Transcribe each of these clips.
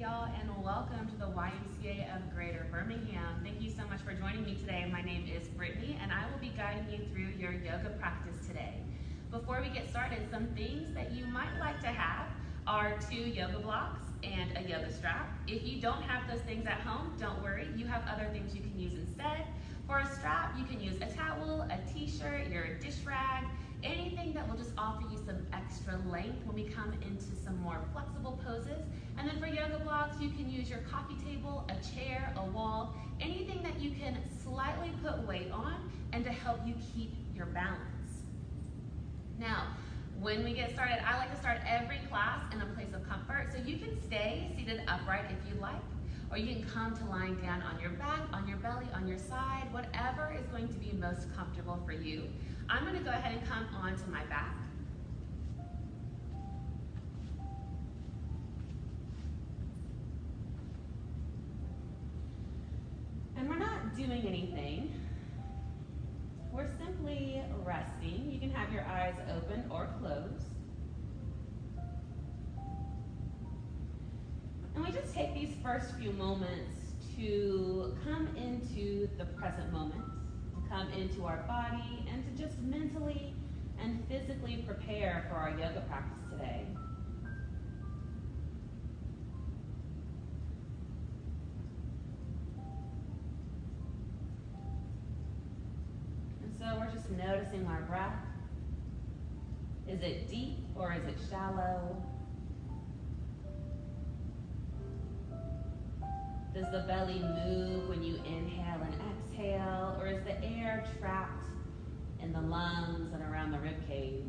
y'all, and welcome to the YMCA of Greater Birmingham. Thank you so much for joining me today. My name is Brittany, and I will be guiding you through your yoga practice today. Before we get started, some things that you might like to have are 2 yoga blocks and a yoga strap. If you don't have those things at home, don't worry. You have other things you can use instead. For a strap, you can use a towel, a t-shirt, your dish rag, anything that will just offer you some extra length when we come into some more flexible poses. And then for yoga blocks, you can use your coffee table, a chair, a wall, anything that you can slightly put weight on and to help you keep your balance. Now, when we get started, I like to start every class in a place of comfort. So you can stay seated upright if you like, or you can come to lying down on your back, on your belly, on your side, whatever is going to be most comfortable for you. I'm going to go ahead and come onto my back. And we're not doing anything. We're simply resting. You can have your eyes open or closed. And we just take these first few moments to come into the present moment, to come into our body, and to just mentally and physically prepare for our yoga practice today. And so we're just noticing our breath. Is it deep or is it shallow? Does the belly move when you inhale and exhale, or is the air trapped in the lungs and around the rib cage?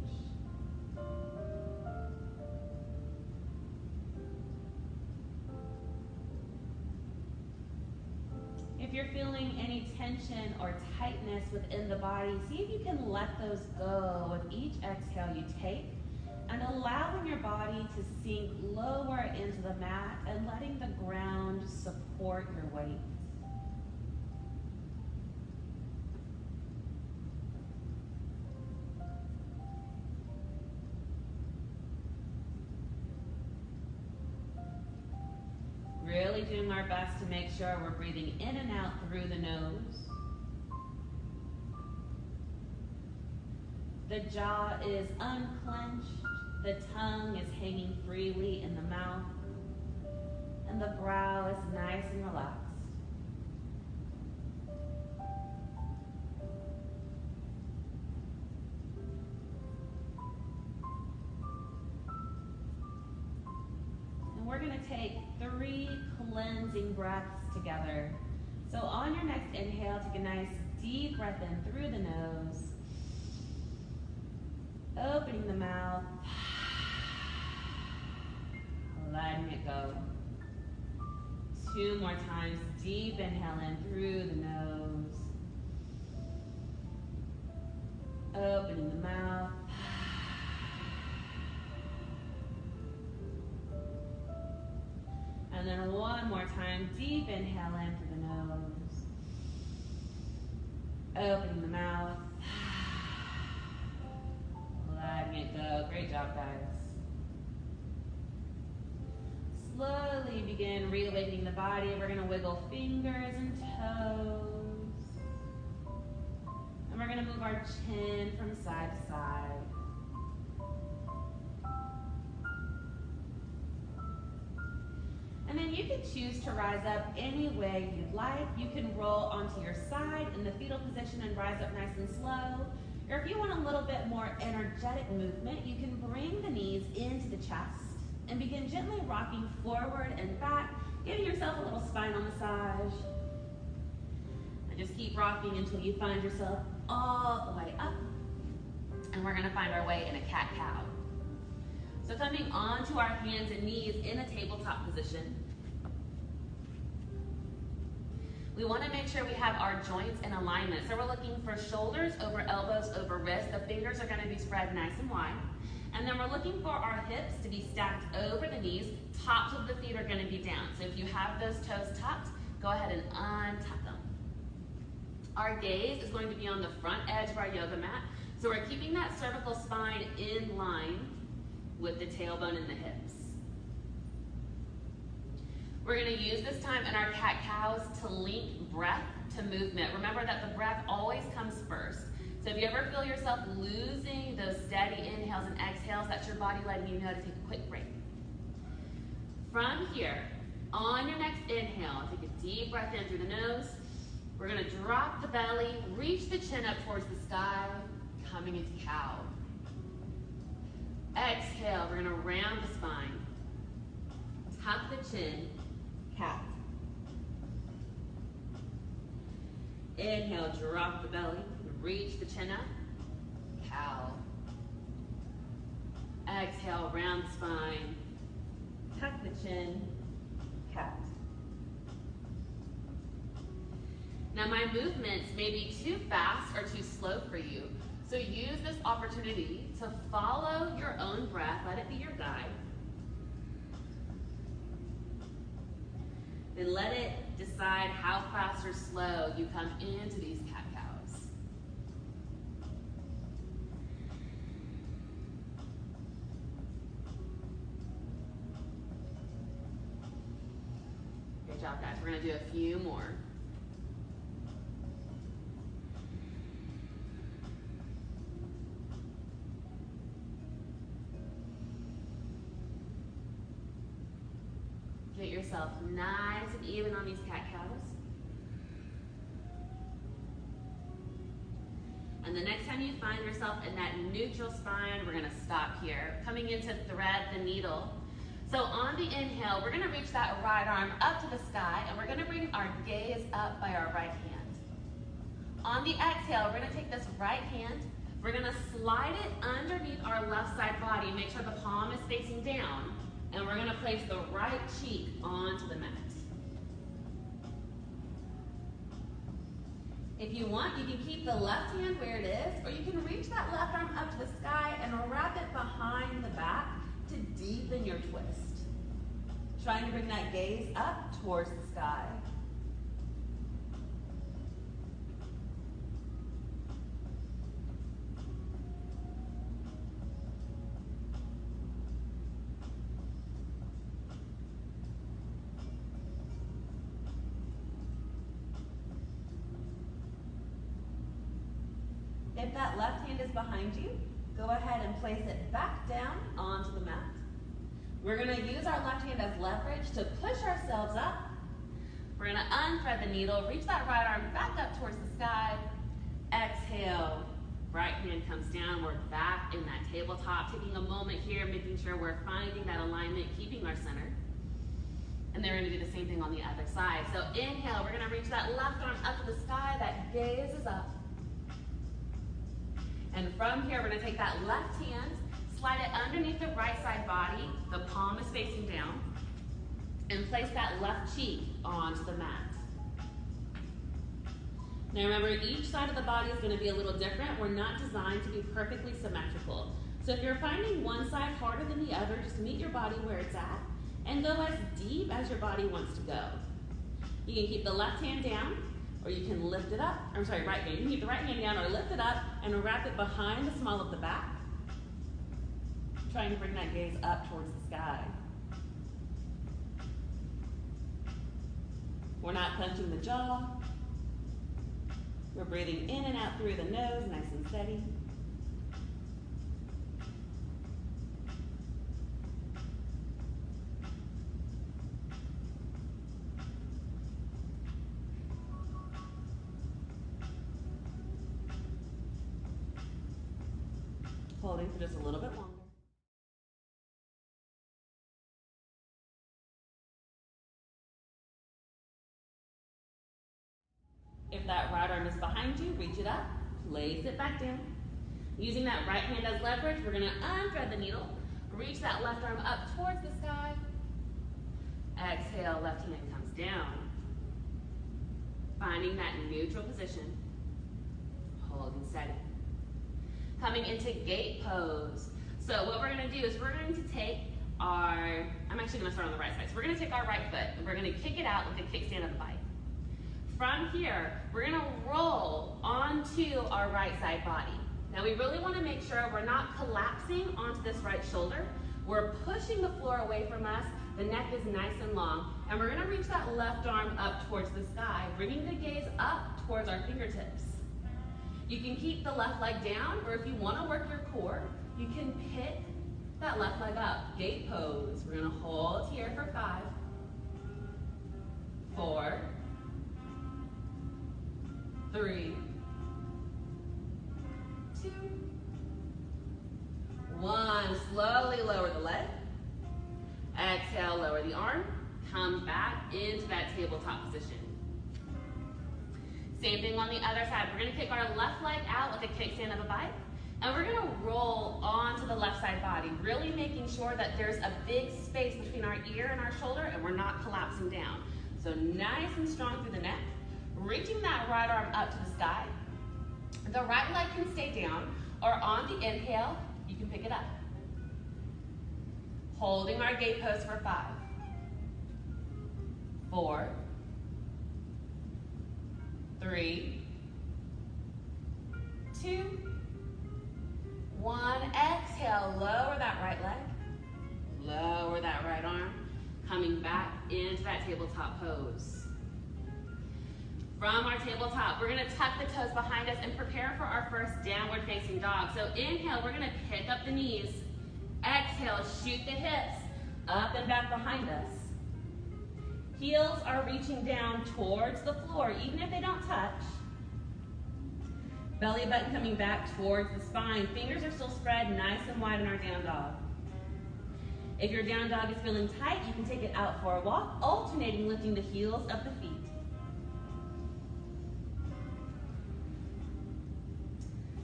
If you're feeling any tension or tightness within the body, see if you can let those go with each exhale you take, and allowing your body to sink lower into the mat and letting the ground support your weight. Really doing our best to make sure we're breathing in and out through the nose. The jaw is unclenched. The tongue is hanging freely in the mouth, and the brow is nice and relaxed. And we're going to take 3 cleansing breaths together. So on your next inhale, take a nice deep breath in through the nose, opening the mouth, letting it go. 2 more times, deep inhale in through the nose, opening the mouth, and then 1 more time, deep inhale in through the nose, opening the mouth, letting it go. Great job, guys. Slowly begin reawakening the body. We're going to wiggle fingers and toes. And we're going to move our chin from side to side. And then you can choose to rise up any way you'd like. You can roll onto your side in the fetal position and rise up nice and slow. Or if you want a little bit more energetic movement, you can bring the knees into the chest and begin gently rocking forward and back, giving yourself a little spinal massage. And just keep rocking until you find yourself all the way up. And we're going to find our way in a cat-cow. So coming onto our hands and knees in a tabletop position. We want to make sure we have our joints in alignment. So we're looking for shoulders over elbows over wrists. The fingers are going to be spread nice and wide. And then we're looking for our hips to be stacked over the knees. Tops of the feet are going to be down. So if you have those toes tucked, go ahead and untuck them. Our gaze is going to be on the front edge of our yoga mat. So we're keeping that cervical spine in line with the tailbone and the hips. We're gonna use this time in our cat-cows to link breath to movement. Remember that the breath always comes first. So if you ever feel yourself losing those steady inhales and exhales, that's your body letting you know to take a quick break. From here, on your next inhale, take a deep breath in through the nose. We're gonna drop the belly, reach the chin up towards the sky, coming into cow. Exhale, we're gonna round the spine. Tuck the chin, cat. Inhale, drop the belly, reach the chin up, cow. Exhale, round the spine, tuck the chin, cat. Now my movements may be too fast or too slow for you, so use this opportunity to follow your own breath, let it be your guide. Then let it decide how fast or slow you come into these cat-cows. Good job, guys. We're gonna do a few more. Get yourself nice and even on these cat-cows. And the next time you find yourself in that neutral spine, we're gonna stop here. Coming in to thread the needle. So on the inhale, we're gonna reach that right arm up to the sky, and we're gonna bring our gaze up by our right hand. On the exhale, we're gonna take this right hand, we're gonna slide it underneath our left side body, make sure the palm is facing down, and we're gonna place the right cheek onto the mat. If you want, you can keep the left hand where it is, or you can reach that left arm up to the sky and wrap it behind the back to deepen your twist. Trying to bring that gaze up towards the sky. If that left hand is behind you, go ahead and place it back down onto the mat. We're gonna use our left hand as leverage to push ourselves up. We're gonna unthread the needle, reach that right arm back up towards the sky. Exhale, right hand comes down, we're back in that tabletop, taking a moment here, making sure we're finding that alignment, keeping our center. And then we're gonna do the same thing on the other side. So inhale, we're gonna reach that left arm up to the sky, that gaze is up. And from here, we're gonna take that left hand, slide it underneath the right side body, the palm is facing down, and place that left cheek onto the mat. Now remember, each side of the body is gonna be a little different. We're not designed to be perfectly symmetrical. So if you're finding one side harder than the other, just meet your body where it's at and go as deep as your body wants to go. You can keep the left hand down, or you can lift it up, right hand. You can keep the right hand down or lift it up and wrap it behind the small of the back. Trying to bring that gaze up towards the sky. We're not clenching the jaw. We're breathing in and out through the nose, nice and steady. Holding for just a little bit longer. If that right arm is behind you, reach it up, place it back down. Using that right hand as leverage, we're gonna unthread the needle, reach that left arm up towards the sky. Exhale, left hand comes down. Finding that neutral position, holding steady. Coming into gate pose. So what we're gonna do is we're going to take our, I'm actually gonna start on the right side. So we're gonna take our right foot and we're gonna kick it out with the kickstand of the bike. From here, we're gonna roll onto our right side body. Now we really wanna make sure we're not collapsing onto this right shoulder. We're pushing the floor away from us The neck is nice and long. And we're gonna reach that left arm up towards the sky, bringing the gaze up towards our fingertips. You can keep the left leg down, or if you wanna work your core, you can pick that left leg up. Gate pose. We're gonna hold here for 5, 4, 3, 2, 1. Slowly lower the leg. Exhale, lower the arm. Come back into that tabletop position. Same thing on the other side. We're gonna kick our left leg out like a kickstand of a bike. And we're gonna roll onto the left side body, really making sure that there's a big space between our ear and our shoulder and we're not collapsing down. So nice and strong through the neck. Reaching that right arm up to the sky. The right leg can stay down, or on the inhale, you can pick it up. Holding our gate pose for 5, 4, 3, 2, 1. Exhale, lower that right leg. Lower that right arm. Coming back into that tabletop pose. From our tabletop, we're gonna tuck the toes behind us and prepare for our first downward facing dog. So inhale, we're gonna pick up the knees. Exhale, shoot the hips up and back behind us. Heels are reaching down towards the floor, even if they don't touch. Belly button coming back towards the spine. Fingers are still spread nice and wide in our down dog. If your down dog is feeling tight, you can take it out for a walk, alternating lifting the heels of the feet.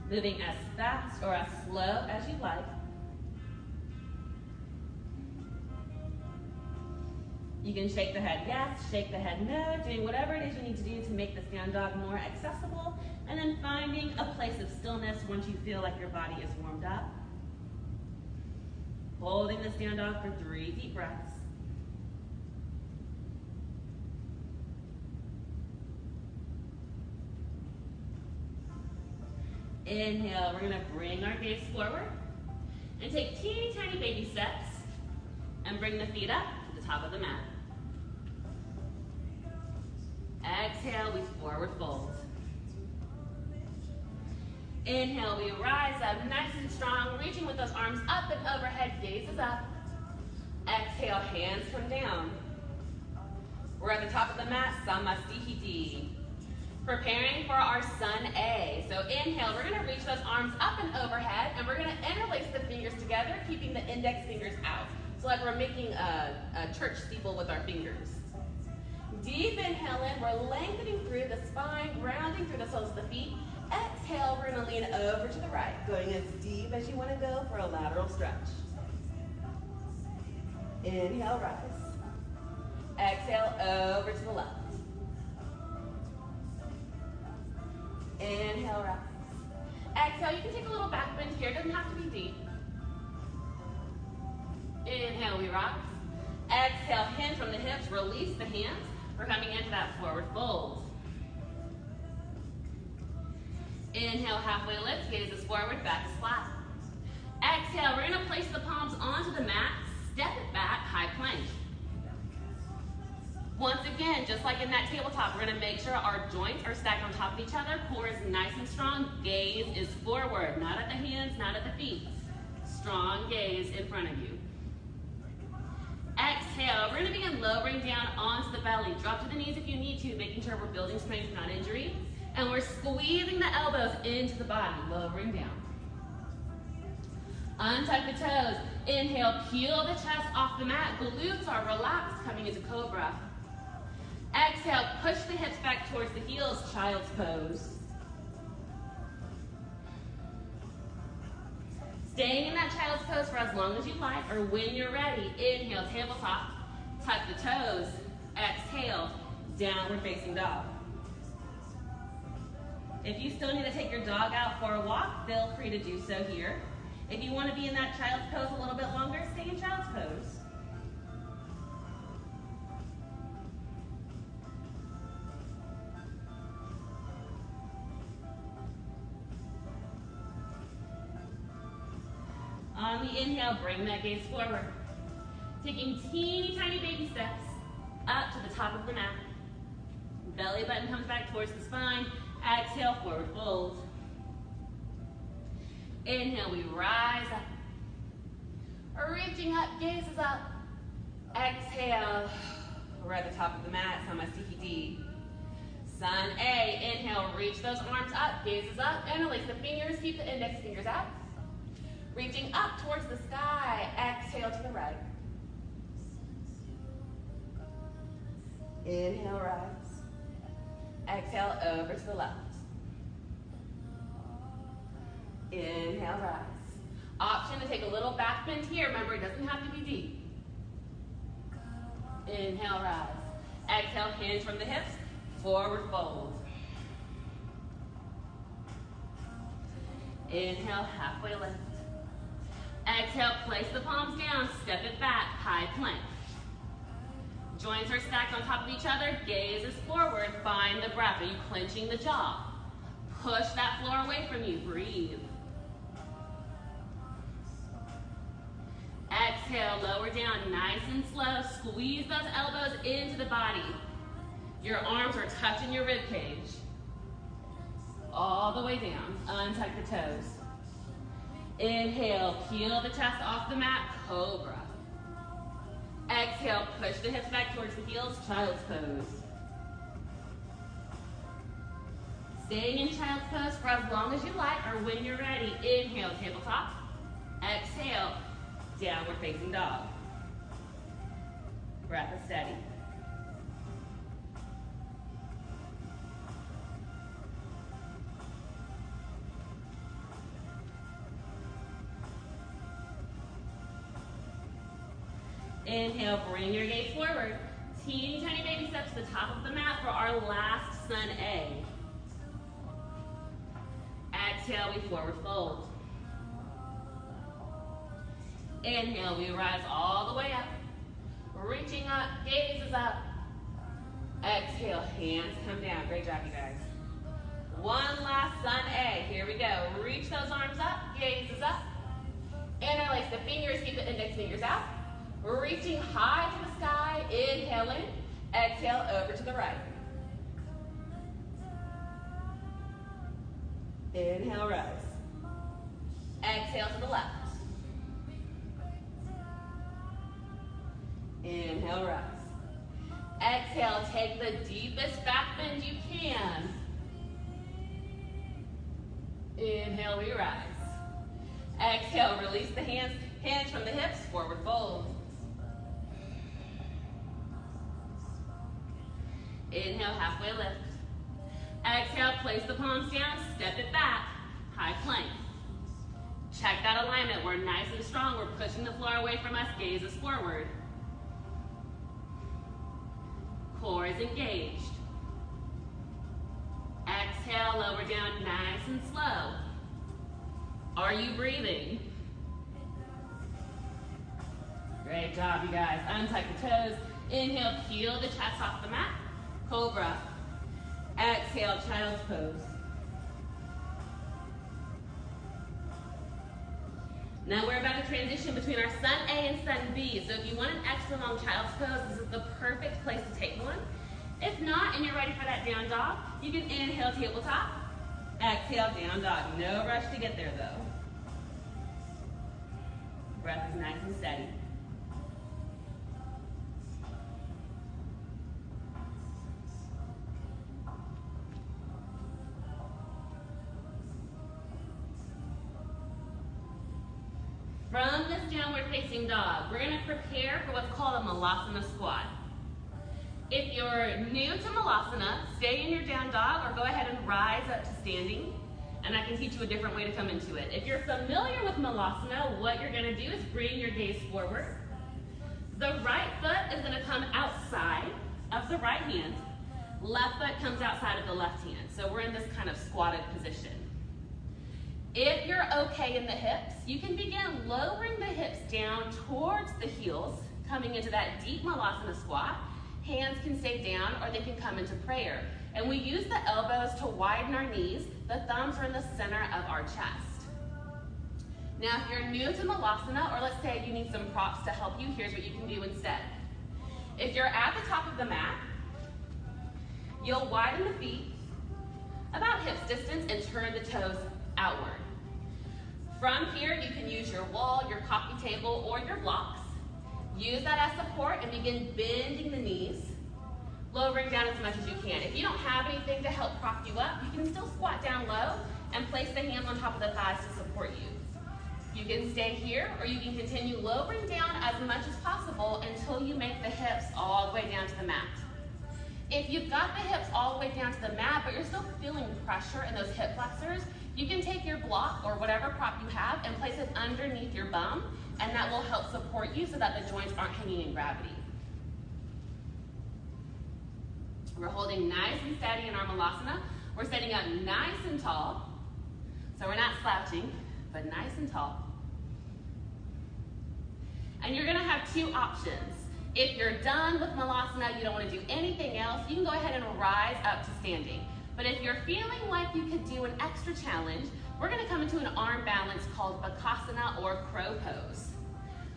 Moving as fast or as slow as you like. You can shake the head yes, shake the head no, doing whatever it is you need to do to make this down dog more accessible, and then finding a place of stillness once you feel like your body is warmed up. Holding this down dog for 3 deep breaths. Inhale, we're gonna bring our gaze forward and take teeny tiny baby steps and bring the feet up to the top of the mat. Exhale, we forward fold. Inhale, we rise up nice and strong, reaching with those arms up and overhead, gaze is up. Exhale, hands come down. We're at the top of the mat, Samastihiti. Preparing for our Sun A. So inhale, we're gonna reach those arms up and overhead, and we're gonna interlace the fingers together, keeping the index fingers out. So like we're making a church steeple with our fingers. Deep inhale in, we're lengthening through the spine, grounding through the soles of the feet. Exhale, we're gonna lean over to the right, going as deep as you wanna go for a lateral stretch. Inhale, rise. Exhale, over to the left. Inhale, rise. Exhale, you can take a little back bend here, it doesn't have to be deep. Inhale, we rise. Exhale, hinge from the hips, release the hands. We're coming into that forward fold. Inhale, halfway lift, gaze is forward, back is flat. Exhale, we're gonna place the palms onto the mat, step it back, high plank. Once again, just like in that tabletop, we're gonna make sure our joints are stacked on top of each other, core is nice and strong, gaze is forward, not at the hands, not at the feet. Strong gaze in front of you. Exhale, we're gonna begin lowering down onto the belly. Drop to the knees if you need to, making sure we're building strength, not injury. And we're squeezing the elbows into the body, lowering down. Untuck the toes. Inhale, peel the chest off the mat. Glutes are relaxed, coming into cobra. Exhale, push the hips back towards the heels, child's pose. Staying in that child's pose for as long as you like, or when you're ready. Inhale, tabletop, tuck the toes. Exhale, downward facing dog. If you still need to take your dog out for a walk, feel free to do so here. If you want to be in that child's pose a little bit longer, stay in child's pose. On the inhale, bring that gaze forward. Taking teeny tiny baby steps up to the top of the mat. Belly button comes back towards the spine. Exhale, forward fold. Inhale, we rise up. Reaching up, gaze is up. Exhale, we're at the top of the mat, so my sticky D. Sun A, inhale, reach those arms up, gaze is up. Interlace the fingers, keep the index fingers out. Reaching up towards the sky, exhale to the right. Inhale, rise. Exhale, over to the left. Inhale, rise. Option to take a little back bend here. Remember, it doesn't have to be deep. Inhale, rise. Exhale, hinge from the hips, forward fold. Inhale, halfway lift. Exhale, place the palms down, step it back, high plank. Joints are stacked on top of each other, gaze is forward, find the breath. Are you clenching the jaw? Push that floor away from you, breathe. Exhale, lower down, nice and slow. Squeeze those elbows into the body. Your arms are touching your rib cage. All the way down, untuck the toes. Inhale, peel the chest off the mat, cobra. Exhale, push the hips back towards the heels, child's pose. Staying in child's pose for as long as you like or when you're ready. Inhale, tabletop. Exhale, downward facing dog. Breath is steady. Inhale, bring your gaze forward. Teeny tiny baby steps to the top of the mat for our last sun A. Exhale, we forward fold. Inhale, we rise all the way up. Reaching up, gaze is up. Exhale, hands come down. Great job, you guys. One last sun A. Here we go. Reach those arms up, gaze is up. Interlace the fingers, keep the index fingers out. Reaching high to the sky, inhale in. Exhale, over to the right. Inhale, rise. Exhale to the left. Inhale, rise. Exhale, take the deepest back bend you can. Inhale, we rise. Exhale, release the hands from the hips, forward fold. Inhale, halfway lift. Exhale, place the palms down, step it back, high plank. Check that alignment. We're nice and strong. We're pushing the floor away from us. Gaze is forward. Core is engaged. Exhale, lower down, nice and slow. Are you breathing? Great job, you guys. Untuck the toes. Inhale, peel the chest off the mat. Cobra. Exhale, child's pose. Now we're about to transition between our sun A and sun B. So if you want an extra long child's pose, this is the perfect place to take one. If not, and you're ready for that down dog, you can inhale, tabletop. Exhale, down dog. No rush to get there though. Breath is nice and steady. From this downward facing dog, we're going to prepare for what's called a Malasana squat. If you're new to Malasana, stay in your down dog or go ahead and rise up to standing, and I can teach you a different way to come into it. If you're familiar with Malasana, what you're going to do is bring your gaze forward. The right foot is going to come outside of the right hand. Left foot comes outside of the left hand. So we're in this kind of squatted position. If you're okay in the hips, you can begin lowering the hips down towards the heels, coming into that deep Malasana squat. Hands can stay down or they can come into prayer. And we use the elbows to widen our knees. The thumbs are in the center of our chest. Now, if you're new to Malasana, or let's say you need some props to help you, here's what you can do instead. If you're at the top of the mat, you'll widen the feet about hips distance and turn the toes outward. From here, you can use your wall, your coffee table, or your blocks. Use that as support and begin bending the knees, lowering down as much as you can. If you don't have anything to help prop you up, you can still squat down low and place the hands on top of the thighs to support you. You can stay here, or you can continue lowering down as much as possible until you make the hips all the way down to the mat. If you've got the hips all the way down to the mat, but you're still feeling pressure in those hip flexors, you can take your block or whatever prop you have and place it underneath your bum, and that will help support you so that the joints aren't hanging in gravity. We're holding nice and steady in our Malasana. We're sitting up nice and tall, so we're not slouching, but nice and tall. And you're gonna have two options. If you're done with Malasana, you don't wanna do anything else, you can go ahead and rise up to standing. But if you're feeling like you could do an extra challenge, we're gonna come into an arm balance called Bakasana or crow pose.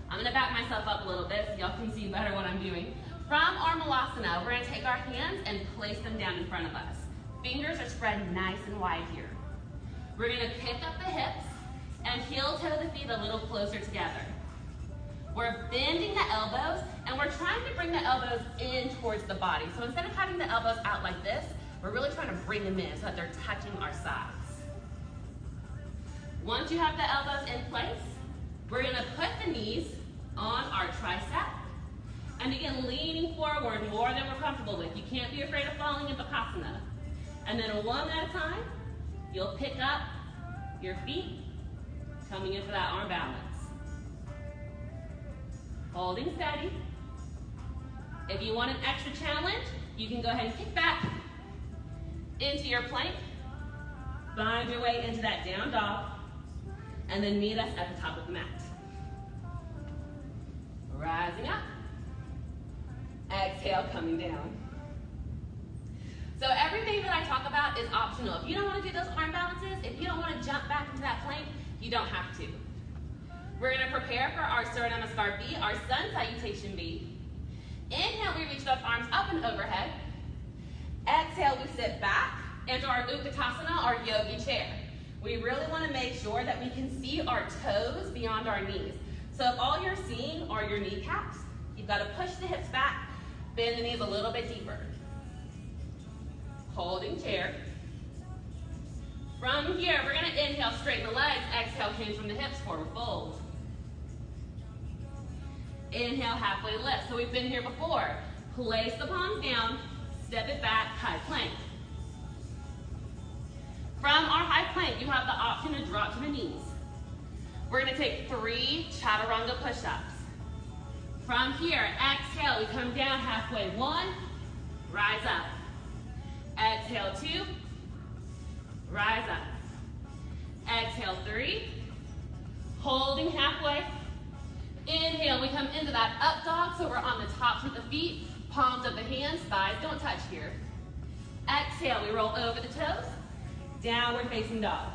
I'm gonna back myself up a little bit so y'all can see better what I'm doing. From our Malasana, we're gonna take our hands and place them down in front of us. Fingers are spread nice and wide here. We're gonna pick up the hips and heel toe the feet a little closer together. We're bending the elbows, and we're trying to bring the elbows in towards the body. So instead of having the elbows out like this, we're really trying to bring them in so that they're touching our sides. Once you have the elbows in place, we're gonna put the knees on our tricep and begin leaning forward more than we're comfortable with. You can't be afraid of falling in Bakasana. And then one at a time, you'll pick up your feet, coming into that arm balance. Holding steady. If you want an extra challenge, you can go ahead and kick back into your plank, find your way into that down dog, and then meet us at the top of the mat. Rising up, exhale, coming down. So everything that I talk about is optional. If you don't want to do those arm balances, if you don't want to jump back into that plank, you don't have to. We're going to prepare for our Surya Namaskar B, our sun salutation B. Inhale, we reach those arms up and overhead. Exhale, we sit back into our Utkatasana, our yogi chair. We really want to make sure that we can see our toes beyond our knees. So if all you're seeing are your kneecaps, you've got to push the hips back, bend the knees a little bit deeper. Holding chair. From here, we're going to inhale, straighten the legs. Exhale, hands from the hips, forward fold. Inhale, halfway lift. So we've been here before. Place the palms down, step it back, high plank. From our high plank, you have the option to drop to the knees. We're gonna take 3 chaturanga push-ups. From here, exhale, we come down halfway. 1, rise up. Exhale, 2, rise up. Exhale, 3, holding halfway. Inhale, we come into that up dog, so we're on the tops of the feet, palms of the hands, thighs don't touch here. Exhale, we roll over the toes, downward facing dog.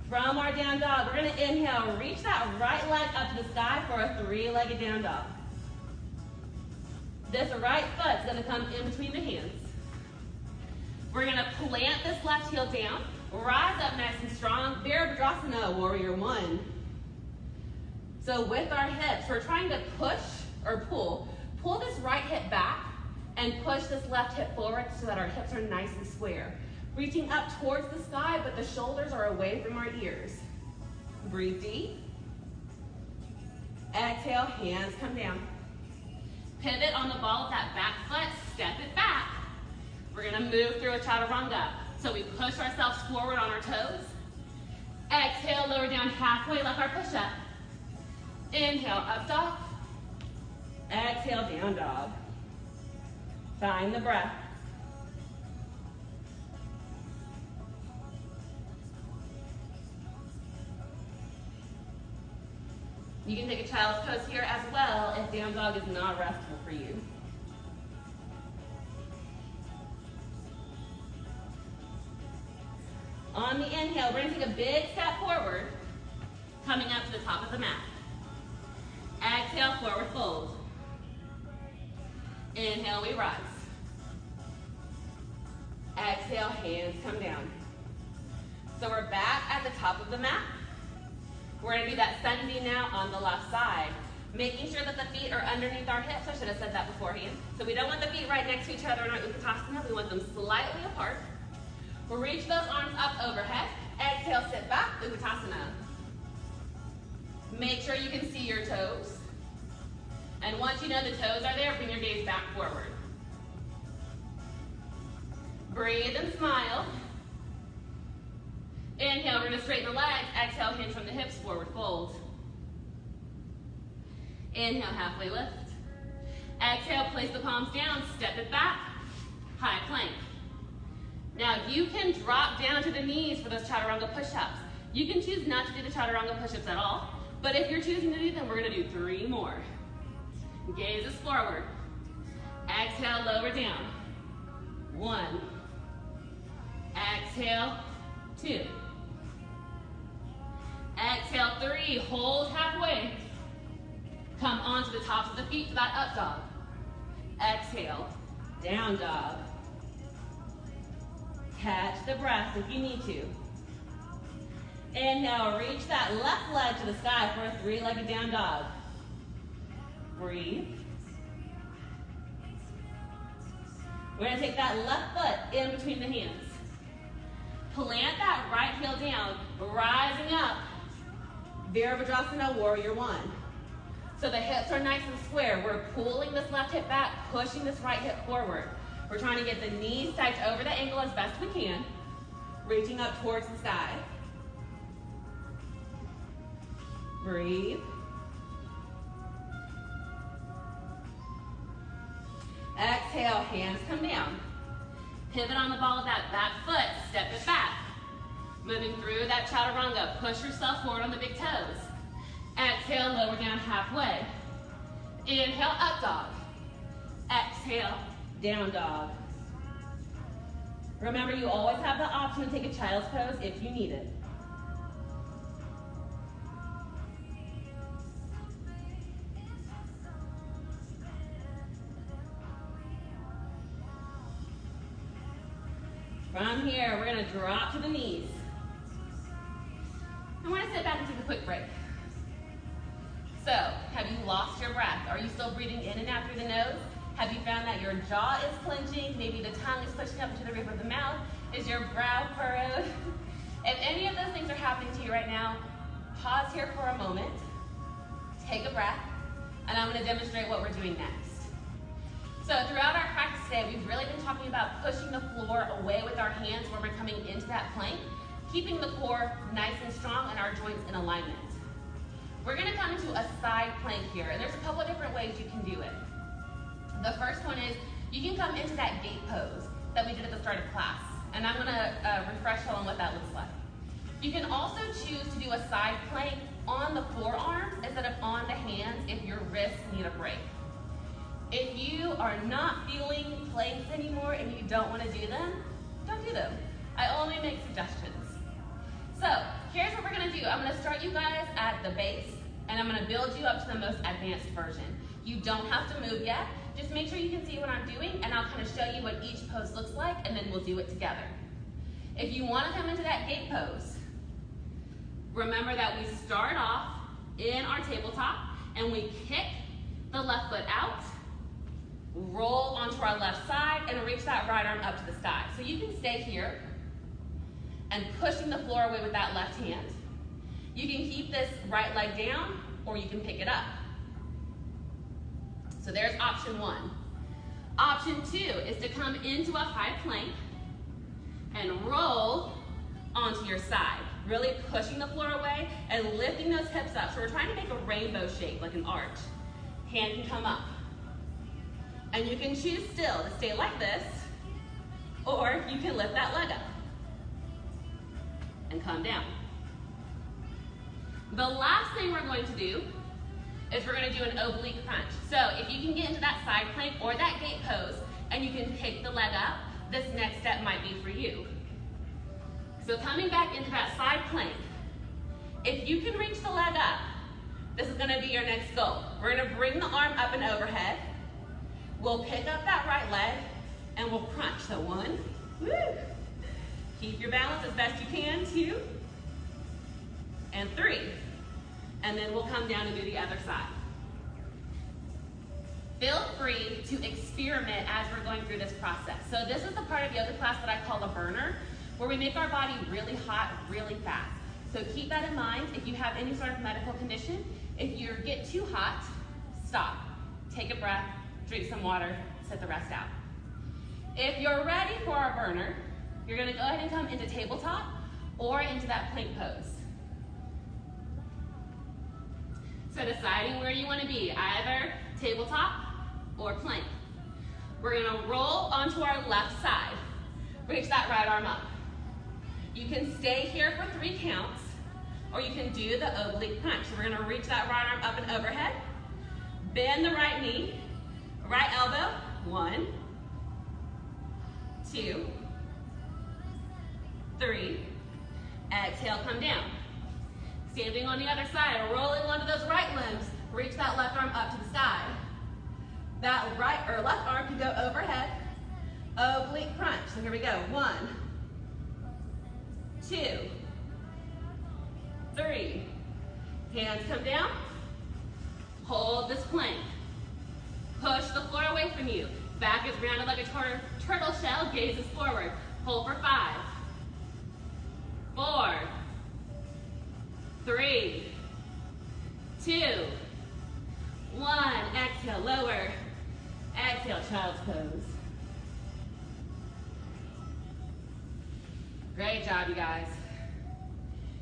From our down dog, we're gonna inhale, reach that right leg up to the sky for a 3-legged down dog. This right foot's gonna come in between the hands. We're gonna plant this left heel down, rise up nice and strong, Virabhadrasana, warrior 1. So with our hips, we're trying to push or pull this right hip back and push this left hip forward so that our hips are nice and square. Reaching up towards the sky, but the shoulders are away from our ears. Breathe deep. Exhale, hands come down. Pivot on the ball of that back foot, step it back. We're gonna move through a chaturanga. So we push ourselves forward on our toes. Exhale, lower down halfway like our push-up. Inhale, up dog. Exhale, down dog. Find the breath. You can take a child's pose here as well if down dog is not restful for you. On the inhale, we're gonna take a big step forward, coming up to the top of the mat. Exhale, forward fold. Inhale, we rise. Exhale, hands come down. So we're back at the top of the mat. We're gonna do that sun V now on the left side, making sure that the feet are underneath our hips. I should have said that beforehand. So we don't want the feet right next to each other in our Utkatasana. We want them slightly apart. We'll reach those arms up overhead. Exhale, sit back, Utkatasana. Make sure you can see your toes. And once you know the toes are there, bring your gaze back forward. Breathe and smile. Inhale, we're gonna straighten the legs. Exhale, hinge from the hips, forward fold. Inhale, halfway lift. Exhale, place the palms down, step it back, high plank. Now you can drop down to the knees for those chaturanga push-ups. You can choose not to do the chaturanga push-ups at all, but if you're choosing to do them, we're gonna do 3 more. Gaze is forward. Exhale, lower down. 1. Exhale, 2. Exhale, 3, hold halfway. Come onto the tops of the feet for that up dog. Exhale, down dog. Catch the breath if you need to. Inhale, reach that left leg to the sky for a 3-legged down dog. Breathe. We're gonna take that left foot in between the hands. Plant that right heel down, rising up. Virabhadrasana, Warrior 1. So the hips are nice and square. We're pulling this left hip back, pushing this right hip forward. We're trying to get the knees stacked over the ankle as best we can, reaching up towards the sky. Breathe. Exhale, hands come down. Pivot on the ball of that back foot, step it back. Moving through that chaturanga, push yourself forward on the big toes. Exhale, lower down halfway. Inhale, up dog. Exhale, down dog. Remember, you always have the option to take a child's pose if you need it. From here, we're gonna drop to the knees. I wanna sit back and take a quick break. So, have you lost your breath? Are you still breathing in and out through the nose? Have you found that your jaw is clenching? Maybe the tongue is pushing up into the roof of the mouth? Is your brow furrowed? If any of those things are happening to you right now, pause here for a moment, take a breath, and I'm gonna demonstrate what we're doing next. So throughout our practice today, we've really been talking about pushing the floor away with our hands when we're coming into that plank, keeping the core nice and strong and our joints in alignment. We're gonna come into a side plank here, and there's a couple of different ways you can do it. The first one is, you can come into that gate pose that we did at the start of class, and I'm gonna refresh you on what that looks like. You can also choose to do a side plank on the forearms instead of on the hands if your wrists need a break. If you are not feeling planks anymore and you don't want to do them, don't do them. I only make suggestions. So here's what we're going to do. I'm going to start you guys at the base, and I'm going to build you up to the most advanced version. You don't have to move yet. Just make sure you can see what I'm doing, and I'll kind of show you what each pose looks like, and then we'll do it together. If you want to come into that gate pose, remember that we start off in our tabletop, and we kick the left foot out, roll onto our left side, and reach that right arm up to the sky. So you can stay here and pushing the floor away with that left hand. You can keep this right leg down, or you can pick it up. So there's option 1. Option 2 is to come into a high plank and roll onto your side, really pushing the floor away and lifting those hips up. So we're trying to make a rainbow shape, like an arch. Hand can come up. And you can choose still to stay like this, or you can lift that leg up and come down. The last thing we're going to do is we're going to do an oblique crunch. So if you can get into that side plank or that gate pose and you can pick the leg up, this next step might be for you. So coming back into that side plank. If you can reach the leg up, this is gonna be your next goal. We're gonna bring the arm up and overhead. We'll pick up that right leg and we'll crunch. So 1, woo. Keep your balance as best you can, 2, and 3. And then we'll come down and do the other side. Feel free to experiment as we're going through this process. So this is the part of yoga class that I call a burner, where we make our body really hot, really fast. So keep that in mind. If you have any sort of medical condition, if you get too hot, stop. Take a breath, drink some water, sit the rest out. If you're ready for our burner, you're gonna go ahead and come into tabletop or into that plank pose. So deciding where you wanna be, either tabletop or plank. We're gonna roll onto our left side. Reach that right arm up. You can stay here for 3 counts, or you can do the oblique crunch. So we're gonna reach that right arm up and overhead, bend the right knee, right elbow, 1, 2, 3, exhale, come down. Standing on the other side, rolling onto those right limbs, reach that left arm up to the sky. That right or left arm can go overhead, oblique crunch. So here we go, 1, 2, 3. Hands come down, hold this plank. Push the floor away from you. Back is rounded like a turtle shell, gaze is forward. Hold for 5, 4, 3, 2, 1. Exhale, lower. Exhale, child's pose. Great job, you guys.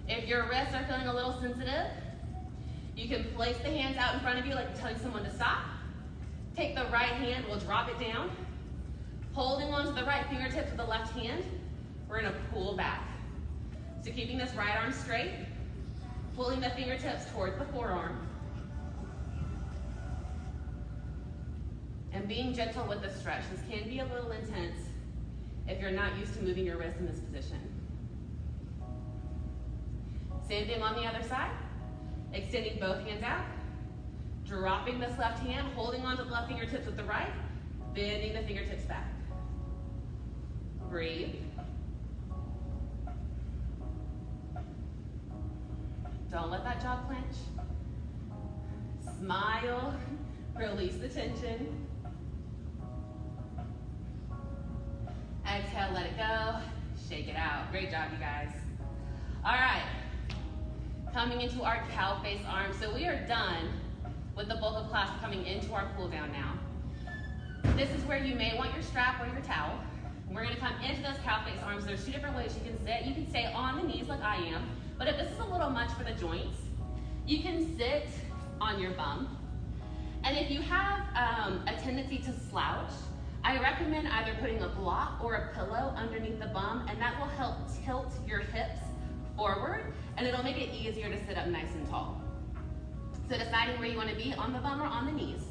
If your wrists are feeling a little sensitive, you can place the hands out in front of you like you're telling someone to stop. Take the right hand, we'll drop it down. Holding onto the right fingertips with the left hand, we're gonna pull back. So keeping this right arm straight, pulling the fingertips towards the forearm. And being gentle with the stretch. This can be a little intense if you're not used to moving your wrist in this position. Same thing on the other side. Extending both hands out. Dropping this left hand, holding onto the left fingertips with the right, bending the fingertips back. Breathe. Don't let that jaw clench. Smile, release the tension. Exhale, let it go, shake it out. Great job, you guys. All right, coming into our cow face arms. So we are done with the bulk of class, coming into our cool down now. This is where you may want your strap or your towel. We're gonna come into those cow face arms. There's 2 different ways you can sit. You can stay on the knees like I am, but if this is a little much for the joints, you can sit on your bum. And if you have a tendency to slouch, I recommend either putting a block or a pillow underneath the bum, and that will help tilt your hips forward, and it'll make it easier to sit up nice and tall. So deciding where you want to be, on the bum or on the knees.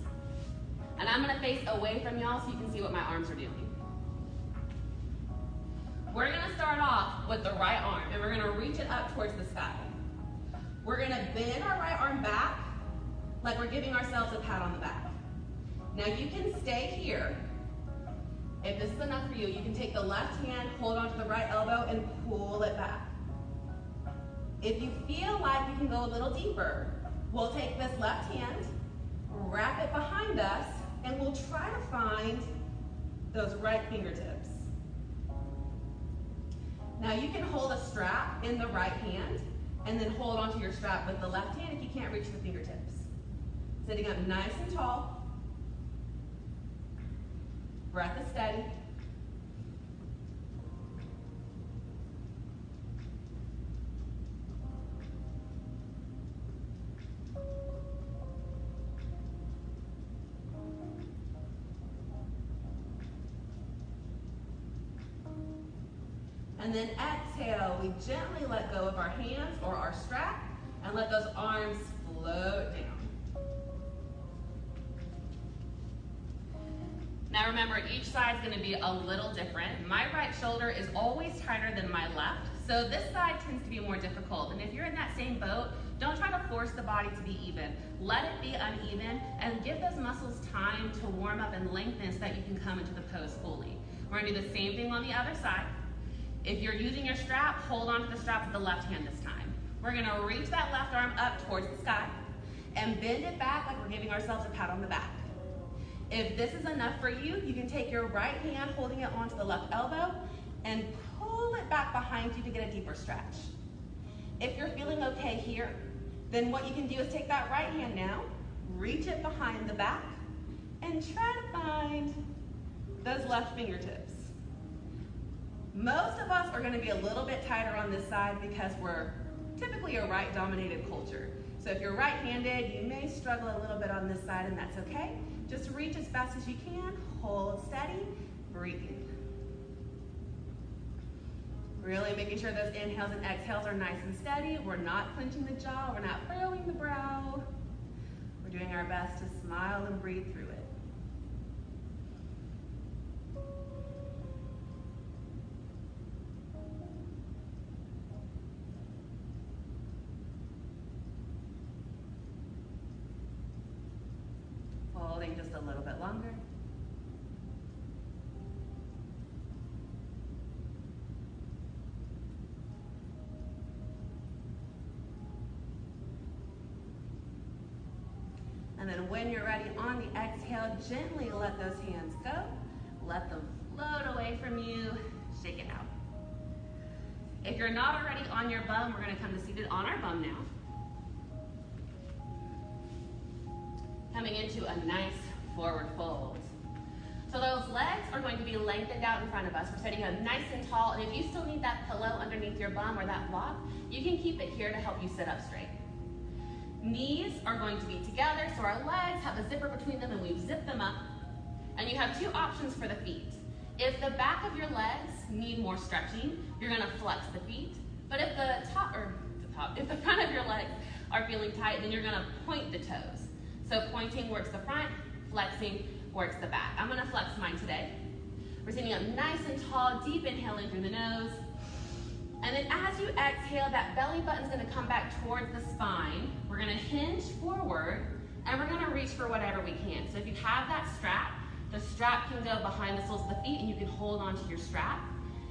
And I'm going to face away from y'all so you can see what my arms are doing. We're going to start off with the right arm, and we're going to reach it up towards the sky. We're going to bend our right arm back like we're giving ourselves a pat on the back. Now you can stay here. If this is enough for you, you can take the left hand, hold onto the right elbow, and pull it back. If you feel like you can go a little deeper, we'll take this left hand, wrap it behind us, and we'll try to find those right fingertips. Now you can hold a strap in the right hand, and then hold onto your strap with the left hand if you can't reach the fingertips. Sitting up nice and tall. Breath is steady. And then exhale, we gently let go of our hands or our strap and let those arms float down. Now remember, each side is going to be a little different. My right shoulder is always tighter than my left, So this side tends to be more difficult. And if you're in that same boat, don't try to force the body to be even. Let it be uneven and give those muscles time to warm up and lengthen so that you can come into the pose fully. We're gonna do the same thing on the other side. If you're using your strap, hold on to the strap with the left hand this time. We're gonna reach that left arm up towards the sky and bend it back like we're giving ourselves a pat on the back. If this is enough for you, you can take your right hand holding it onto the left elbow and pull it back behind you to get a deeper stretch. If you're feeling okay here, then what you can do is take that right hand now, reach it behind the back, and try to find those left fingertips. Most of us are gonna be a little bit tighter on this side because we're typically a right-dominated culture. So if you're right-handed, you may struggle a little bit on this side, and that's okay. Just reach as fast as you can, hold steady, breathe. Really making sure those inhales and exhales are nice and steady. We're not clenching the jaw, we're not furrowing the brow. We're doing our best to smile and breathe through it. Holding just a little bit longer. And then when you're ready on the exhale, gently let those hands go. Let them float away from you. Shake it out. If you're not already on your bum, we're gonna come to seated on our bum now. Coming into a nice forward fold. So those legs are going to be lengthened out in front of us. We're sitting up nice and tall, and if you still need that pillow underneath your bum or that block, you can keep it here to help you sit up straight. Knees are going to be together, so our legs have a zipper between them and we've zipped them up. And you have two options for the feet. If the back of your legs need more stretching, you're gonna flex the feet. But if if the front of your legs are feeling tight, then you're gonna point the toes. So pointing works the front, flexing works the back. I'm gonna flex mine today. We're sitting up nice and tall, deep inhaling through the nose. And then as you exhale, that belly button's gonna come back towards the spine. We're gonna hinge forward, and we're gonna reach for whatever we can. So if you have that strap, the strap can go behind the soles of the feet, and you can hold on to your strap.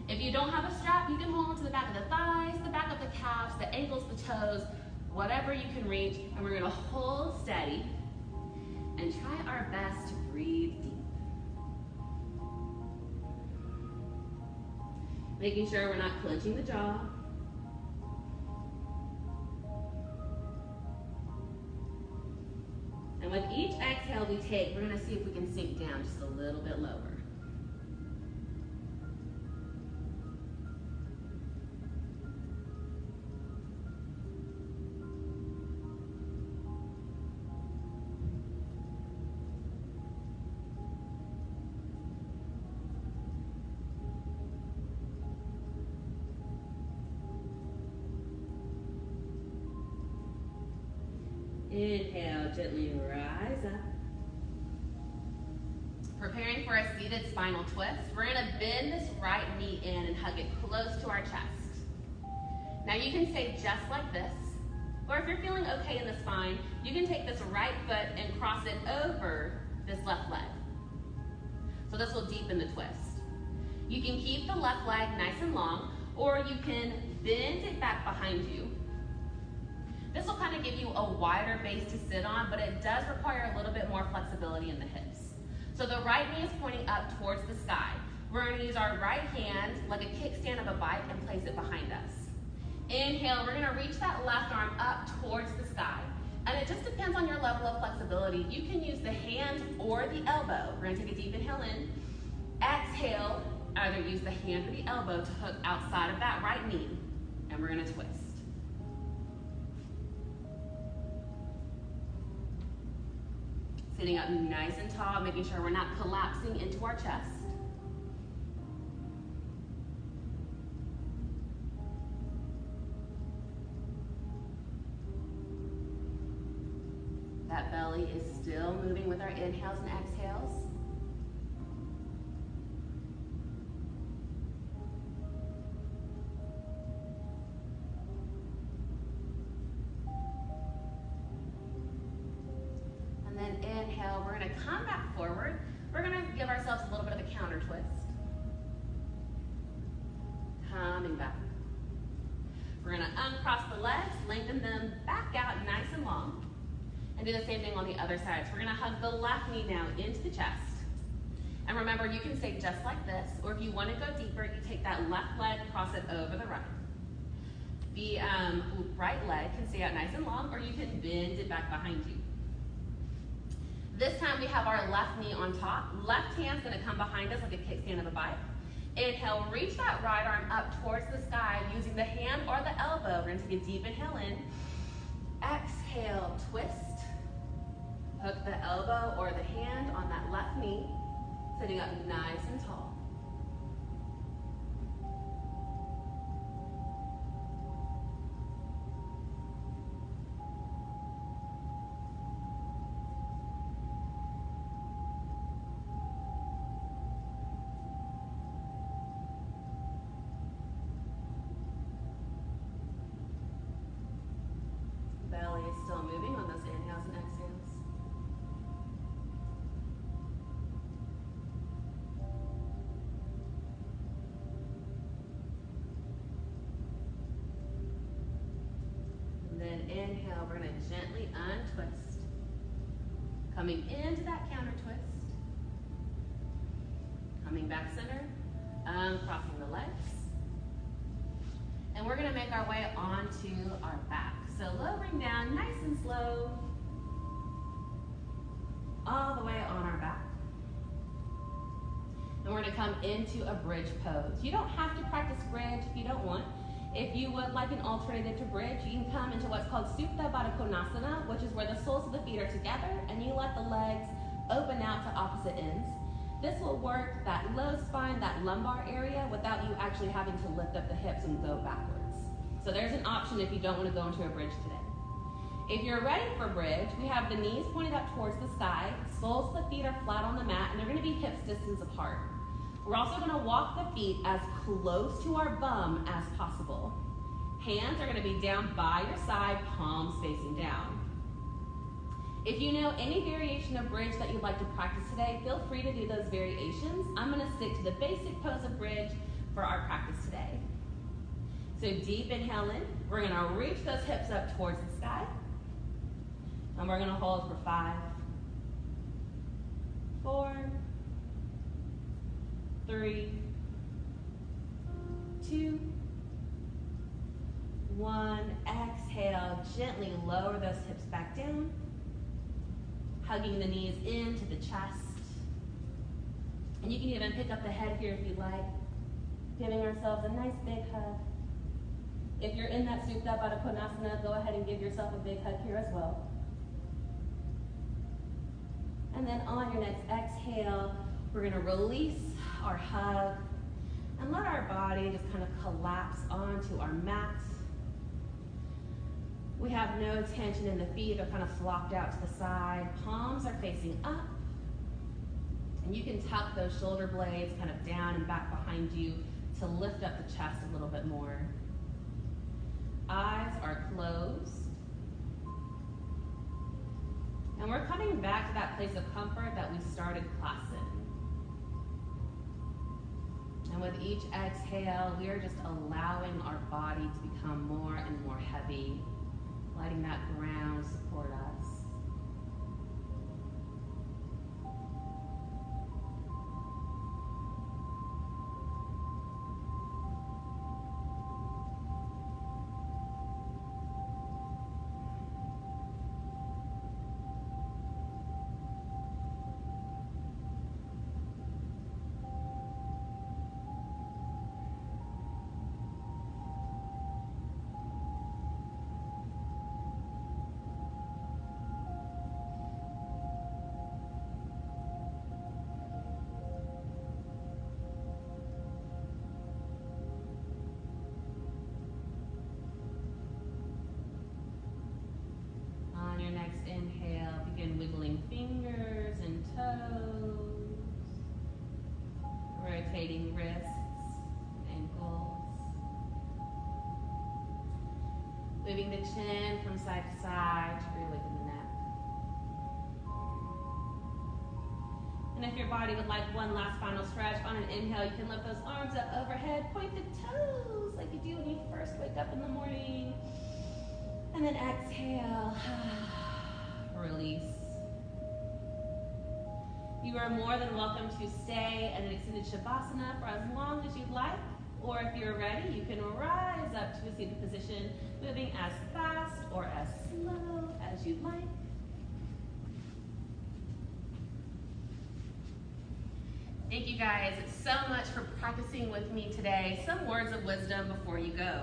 If you don't have a strap, you can hold on to the back of the thighs, the back of the calves, the ankles, the toes, whatever you can reach, and we're gonna hold steady and try our best to breathe deep. Making sure we're not clenching the jaw. And with each exhale we take, we're gonna see if we can sink down just a little bit lower. Inhale, gently rise up. Preparing for a seated spinal twist. We're gonna bend this right knee in and hug it close to our chest. Now you can stay just like this, or if you're feeling okay in the spine, you can take this right foot and cross it over this left leg. So this will deepen the twist. You can keep the left leg nice and long, or you can bend it back behind you. This will kind of give you a wider base to sit on, but it does require a little bit more flexibility in the hips. So the right knee is pointing up towards the sky. We're going to use our right hand like a kickstand of a bike and place it behind us. Inhale, we're going to reach that left arm up towards the sky. And it just depends on your level of flexibility. You can use the hand or the elbow. We're going to take a deep inhale in. Exhale, either use the hand or the elbow to hook outside of that right knee. And we're going to twist. Sitting up nice and tall, making sure we're not collapsing into our chest. That belly is still moving with our inhales and exhales. coming back. We're gonna uncross the legs, lengthen them back out nice and long, and do the same thing on the other side. So we're gonna hug the left knee now into the chest. And remember, you can stay just like this, or if you wanna go deeper, you take that left leg, cross it over the right. The right leg can stay out nice and long, or you can bend it back behind you. This time we have our left knee on top. Left hand's gonna come behind us like a kickstand of a bike. Inhale, reach that right arm up towards the sky using the hand or the elbow. We're gonna take a deep inhale in. Exhale, twist. Hook the elbow or the hand on that left knee, sitting up nice and tall. Belly is still moving on those inhales and exhales. And then inhale, we're going to gently untwist. Coming into that counter twist. Coming back center, uncrossing the legs. And we're going to make our way onto our back. So lowering down nice and slow, all the way on our back. And we're gonna come into a bridge pose. You don't have to practice bridge if you don't want. If you would like an alternative to bridge, you can come into what's called Supta Baddha Konasana, which is where the soles of the feet are together and you let the legs open out to opposite ends. This will work that low spine, that lumbar area, without you actually having to lift up the hips and go backwards. So there's an option if you don't want to go into a bridge today. If you're ready for bridge, we have the knees pointed up towards the sky, soles of the feet are flat on the mat, and they're going to be hips distance apart. We're also going to walk the feet as close to our bum as possible. Hands are going to be down by your side, palms facing down. If you know any variation of bridge that you'd like to practice today, feel free to do those variations. I'm going to stick to the basic pose of bridge for our practice today. So deep inhale in, we're gonna reach those hips up towards the sky. And we're gonna hold for 5, 4, 3, 2, 1. Exhale, gently lower those hips back down. Hugging the knees into the chest. And you can even pick up the head here if you like. Giving ourselves a nice big hug. If you're in that Supta Baddha Konasana, go ahead and give yourself a big hug here as well. And then on your next exhale, we're gonna release our hug and let our body just kind of collapse onto our mat. We have no tension in the feet, they're kind of flopped out to the side. Palms are facing up. And you can tuck those shoulder blades kind of down and back behind you to lift up the chest a little bit more. Eyes are closed. And we're coming back to that place of comfort that we started class in. And with each exhale, we are just allowing our body to become more and more heavy, letting that ground support us. Inhale, begin wiggling fingers and toes, rotating wrists, ankles, moving the chin from side to side to relieve the neck. And And if your body would like one last final stretch, on an inhale, you can lift those arms up overhead, point the toes like you do when you first wake up in the morning. And then exhale, release. You are more than welcome to stay in an extended Shavasana for as long as you'd like, or if you're ready, you can rise up to a seated position, moving as fast or as slow as you'd like. Thank you guys so much for practicing with me today. Some words of wisdom before you go.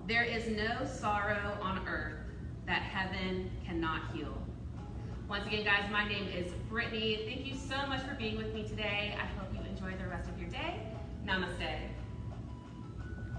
There is no sorrow on earth that heaven cannot heal. Once again, guys, my name is Brittany. Thank you so much for being with me today. I hope you enjoy the rest of your day. Namaste.